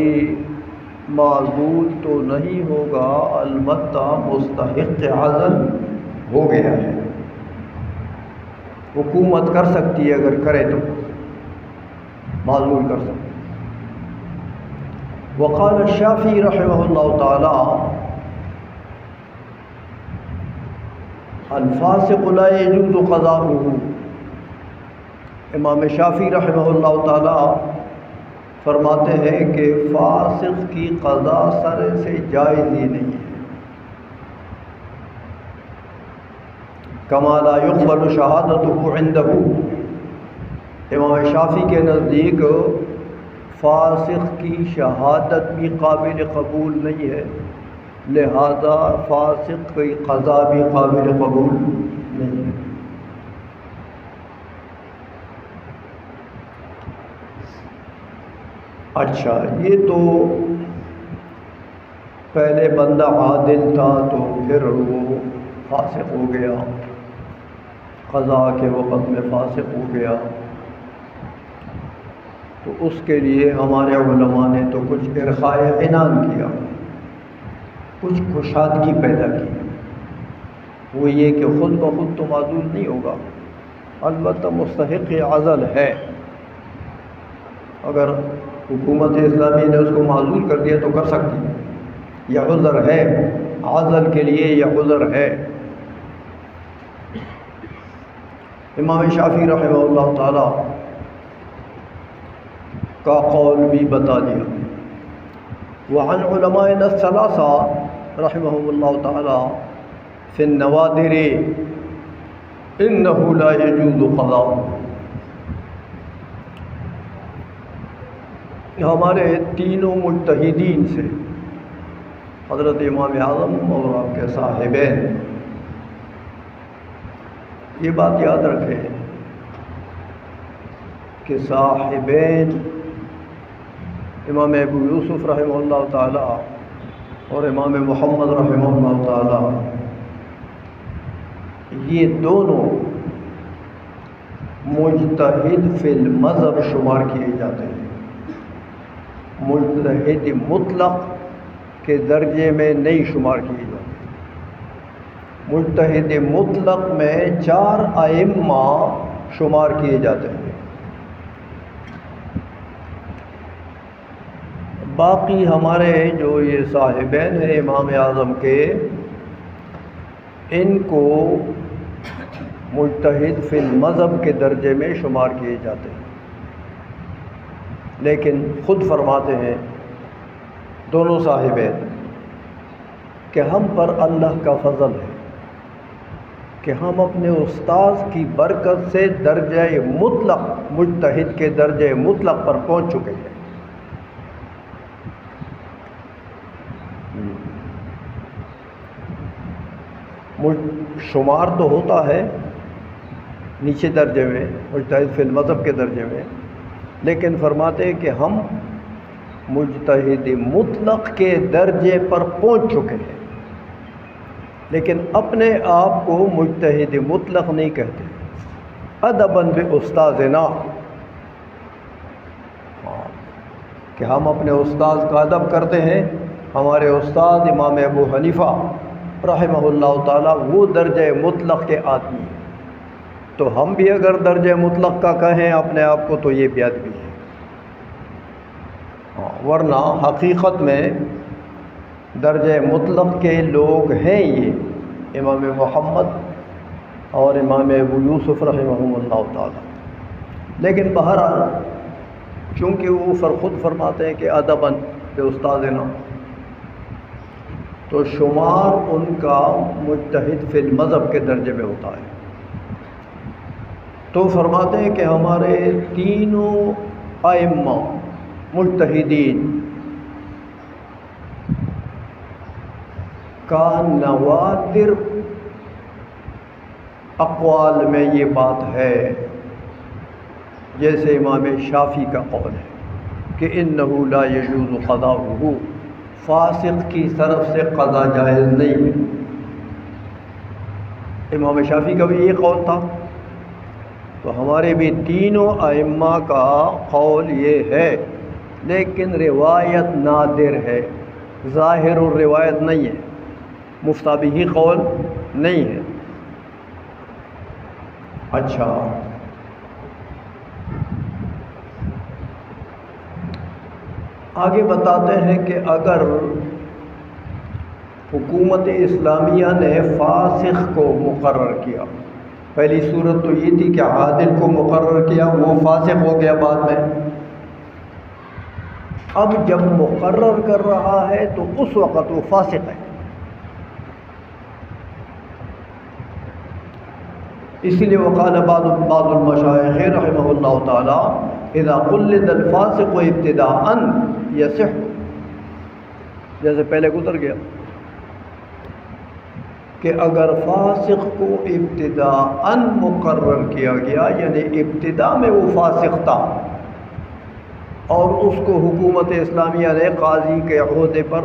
معزول تو نہیں ہوگا، البتہ مستحق عزل ہو گیا ہے، حکومت کر سکتی ہے، اگر کرے تو معزول کر سکتی۔ وقال الشافعی رحمہ اللہ تعالی الفاسق لا يجوز قضاؤه، امام شافعی رحمہ اللہ تعالی فرماتے ہیں کہ فاسق کی قضا سر سے جائز ہی نہیں ہے، كما لا يقبل شہادته عنده، امام شافعی کے نزدیک فاسق کی شہادت بھی قابل قبول نہیں ہے، لہذا فاسق کی قضا بھی قابل قبول نہیں ہے۔ اچھا، یہ تو پہلے بندہ عادل تھا تو پھر وہ فاسق ہو گیا، قضا کے وقت میں فاسق ہو گیا، تو اس کے لیے ہمارے علماء نے تو کچھ ارخائے عنان کیا، کچھ کشادگی پیدا کی، وہ یہ کہ خود بخود تو معزول نہیں ہوگا، البتہ مستحق عزل ہے، اگر حکومت اسلامی نے اس کو معزول کر دیا تو کر سکتی ہے، یا عذر ہے عزل کے لیے، یا عذر ہے۔ امام شافعی رحمہ اللہ تعالی کا قول بھی بتا دیا۔ وعن علمائنا الثلاثہ رحمهم اللہ تعالی فی النوادر انه لا يجوز قضاء، ہمارے تینوں مجتہدین سے، حضرت امام اعظم اور آپ کے صاحبین، یہ بات یاد رکھیں کہ صاحبین امام ابو یوسف رحمہ اللہ تعالی اور امام محمد رحمہ اللہ تعالی، یہ دونوں مجتہد فی المذہب شمار کیے جاتے ہیں، مجتہد مطلق کے درجے میں نہیں شمار کیے جاتے۔ مجتہد مطلق میں 4 ائمہ شمار کیے جاتے ہیں، باقی ہمارے جو یہ صاحبین ہیں امام اعظم کے، ان کو مجتہد فی المذہب کے درجے میں شمار کیے جاتے ہیں، لیکن خود فرماتے ہیں دونوں صاحبین کہ ہم پر اللہ کا فضل ہے کہ ہم اپنے استاذ کی برکت سے درجہ مطلق، مجتہد کے درجہ مطلق پر پہنچ چکے ہیں۔ شمار تو ہوتا ہے نیچے درجے میں، مجتہد فی المذہب کے درجے میں، لیکن فرماتے ہیں کہ ہم مجتہد مطلق کے درجے پر پہنچ چکے ہیں، لیکن اپنے آپ کو مجتہد مطلق نہیں کہتے، ادباً باستاذنا، کہ ہم اپنے استاذ کا ادب کرتے ہیں۔ ہمارے استاد امام ابو حنیفہ رحمہ اللہ تعالیٰ وہ درجہ مطلق کے آدمی ہیں، تو ہم بھی اگر درجہ مطلق کا کہیں اپنے آپ کو تو یہ بھی ادبی ہے، ورنہ حقیقت میں درجہ مطلق کے لوگ ہیں یہ امام محمد اور امام ابو یوسف رحمہ اللہ تعالیٰ، لیکن بہرحال چونکہ وہ خود فرماتے ہیں کہ ادباً باستاذنا، تو شمار ان کا مجتہد فی المذہب کے درجے میں ہوتا ہے۔ تو فرماتے ہیں کہ ہمارے تینوں ائمہ مجتہدین کا نواتر اقوال میں یہ بات ہے، جیسے امام شافعی کا قول ہے کہ انہ لا یجوز قضاؤہ، فاسق کی طرف سے قضا جائز نہیں ہے۔ امام شافعی کا بھی یہ قول تھا، تو ہمارے بھی تینوں ائمہ کا قول یہ ہے، لیکن روایت نادر ہے، ظاہر الروایت نہیں ہے، مفتابی قول نہیں ہے۔ اچھا، آگے بتاتے ہیں کہ اگر حکومت اسلامیہ نے فاسق کو مقرر کیا، پہلی صورت تو یہ تھی کہ عادل کو مقرر کیا، وہ فاسق ہو گیا بعد میں، اب جب مقرر کر رہا ہے تو اس وقت وہ فاسق ہے، اسی لیے وقال بعض المشائخ رحمہ اللہ تعالی اذا قلد الفاسق ابتداء یصح، جیسے پہلے گزر گیا کہ اگر فاسق کو ابتداء مقرر کیا گیا، یعنی ابتدا میں وہ فاسق تھا اور اس کو حکومت اسلامیہ نے قاضی کے عہدے پر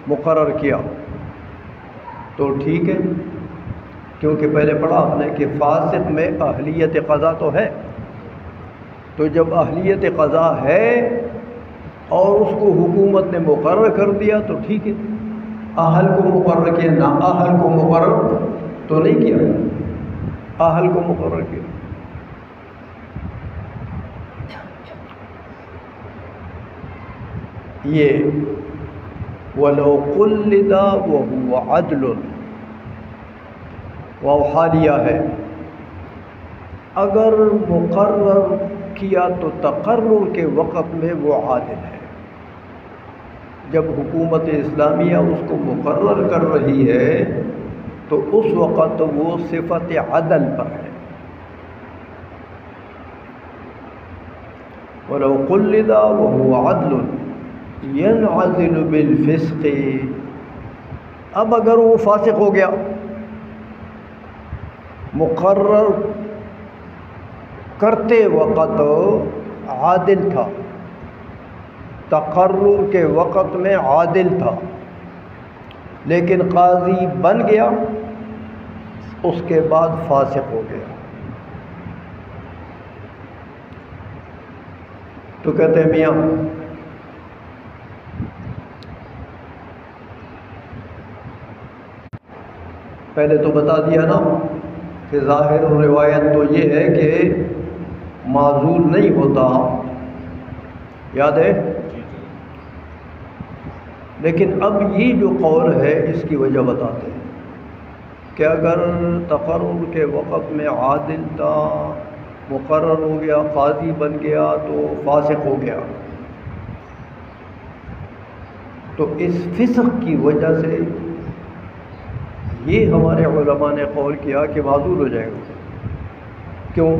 مقرر کیا، تو ٹھیک ہے، کیونکہ پہلے پڑھا آپ نے کہ فاسق میں اہلیت قضا تو ہے، تو جب اہلیت قضا ہے اور اس کو حکومت نے مقرر کر دیا تو ٹھیک ہے، اہل کو مقرر کیا، نہ اہل کو مقرر تو نہیں کیا، اہل کو مقرر کیا۔ یہ وَلَوْ قُلِّدَ وَهُوَ عَدْلٌ حالیہ ہے، اگر مقرر کیا تو تقرر کے وقت میں وہ عادل ہے، جب حکومت اسلامیہ اس کو مقرر کر رہی ہے تو اس وقت وہ صفت عدل پر ہے۔ وَلَوْ قُلِّدَ وَهُوَ عَدْلٌ يَنْعَزِلُ بِالْفِسْقِ، اب اگر وہ فاسق ہو گیا، مقرر کرتے وقت عادل تھا، تقرر کے وقت میں عادل تھا، لیکن قاضی بن گیا اس کے بعد فاسق ہو گیا، تو کہتے ہیں میاں پہلے تو بتا دیا نا کہ ظاہر روایت تو یہ ہے کہ معذور نہیں ہوتا، یاد ہے؟ لیکن اب یہ جو قول ہے اس کی وجہ بتاتے ہیں کہ اگر تقرر کے وقت میں عادل تھا، مقرر ہو گیا، قاضی بن گیا تو فاسق ہو گیا، تو اس فسق کی وجہ سے یہ ہمارے علماء نے قول کیا کہ معذور ہو جائے گا۔ کیوں؟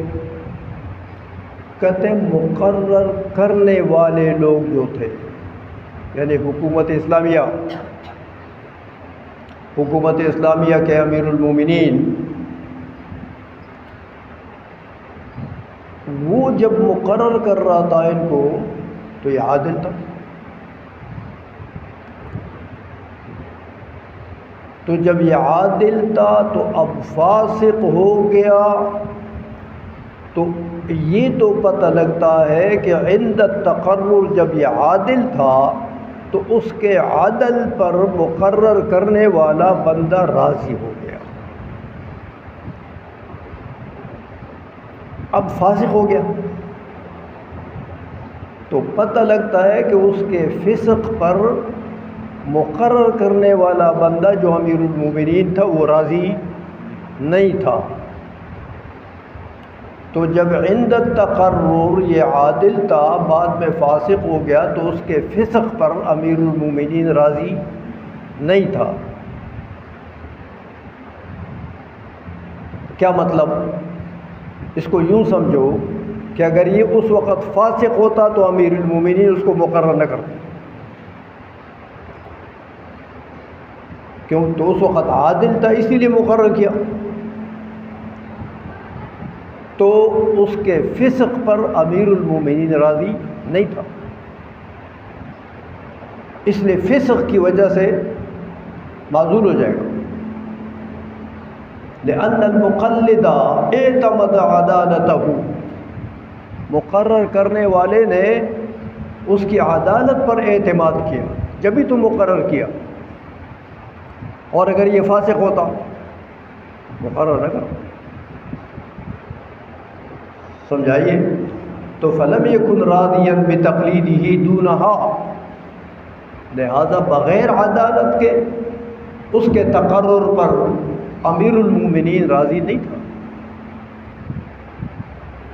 کہتے ہیں مقرر کرنے والے لوگ جو تھے، یعنی حکومت اسلامیہ کے امیر المومنین، وہ جب مقرر کر رہا تھا ان کو تو یہ عادل تھا، تو جب یہ عادل تھا تو اب فاسق ہو گیا، تو یہ تو پتہ لگتا ہے کہ عند التقرر جب یہ عادل تھا تو اس کے عدل پر مقرر کرنے والا بندہ راضی ہو گیا، اب فاسق ہو گیا، تو پتہ لگتا ہے کہ اس کے فسق پر مقرر کرنے والا بندہ جو امیر المومنین تھا وہ راضی نہیں تھا، تو جب عند التقرر یہ عادل تھا بعد میں فاسق ہو گیا تو اس کے فسق پر امیر المومنین راضی نہیں تھا۔ کیا مطلب؟ اس کو یوں سمجھو کہ اگر یہ اس وقت فاسق ہوتا تو امیر المومنین اس کو مقرر نہ کرتے، کیوں؟ تو اس وقت عادل تھا اسی لیے مقرر کیا، تو اس کے فسق پر امیر المومنین راضی نہیں تھا، اس لیے فسق کی وجہ سے معذور ہو جائے گا۔ لأن المقلد اعتمد عدالته، مقرر کرنے والے نے اس کی عدالت پر اعتماد کیا، جبھی تو مقرر کیا، اور اگر یہ فاسق ہوتا مقرر نہ کرو، سمجھائیے؟ تو فلم یکن راضیا بتقلیدہ دونہا، لہذا بغیر عدالت کے اس کے تقرر پر امیر المومنین راضی نہیں تھا،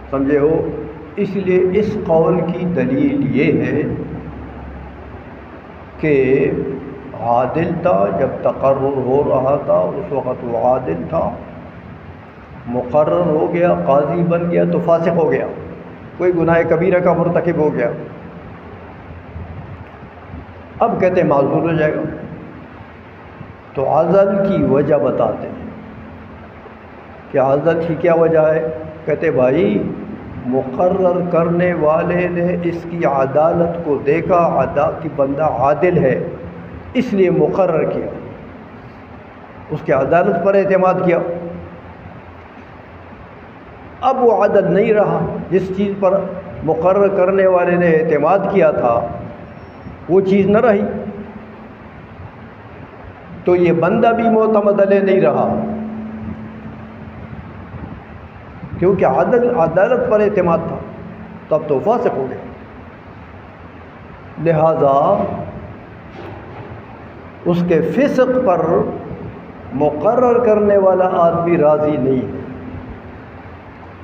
سمجھے ہو؟ اس لیے اس قول کی دلیل یہ ہے کہ عادل تھا، جب تقرر ہو رہا تھا اس وقت وہ عادل تھا، مقرر ہو گیا، قاضی بن گیا تو فاسق ہو گیا، کوئی گناہ کبیرہ کا مرتکب ہو گیا، اب کہتے ہیں معذور ہو جائے گا۔ تو عزل کی وجہ بتاتے ہیں کہ عزل کی کیا وجہ ہے؟ کہتے بھائی مقرر کرنے والے نے اس کی عدالت کو دیکھا کہ بندہ عادل ہے، اس لیے مقرر کیا، اس کی عدالت پر اعتماد کیا، اب وہ عدل نہیں رہا، جس چیز پر مقرر کرنے والے نے اعتماد کیا تھا وہ چیز نہ رہی، تو یہ بندہ بھی معتمد علیہ نہیں رہا، کیونکہ عدالت پر اعتماد تھا، تب تو فاسق ہو گیا۔ لہذا اس کے فسق پر مقرر کرنے والا آدمی راضی نہیں ہے،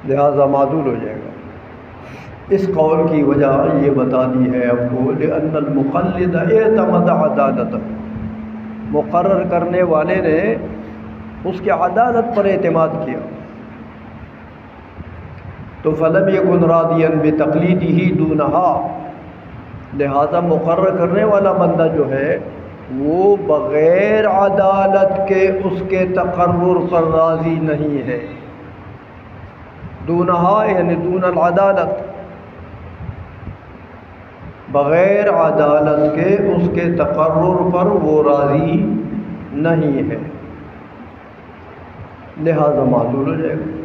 لہذا معذور ہو جائے گا۔ اس قول کی وجہ یہ بتا دی ہے آپ کو، لأن المقلد اعتمد عدالتہ، مقرر کرنے والے نے اس کی عدالت پر اعتماد کیا، تو فلم یکن راضیا بتقلیدہ دونہا، لہذا مقرر کرنے والا بندہ جو ہے وہ بغیر عدالت کے اس کے تقرر پر راضی نہیں ہے، دونہا یعنی دون العدالت، بغیر عدالت کے اس کے تقرر پر وہ راضی نہیں ہے، لہٰذا معذور ہو جائے گا۔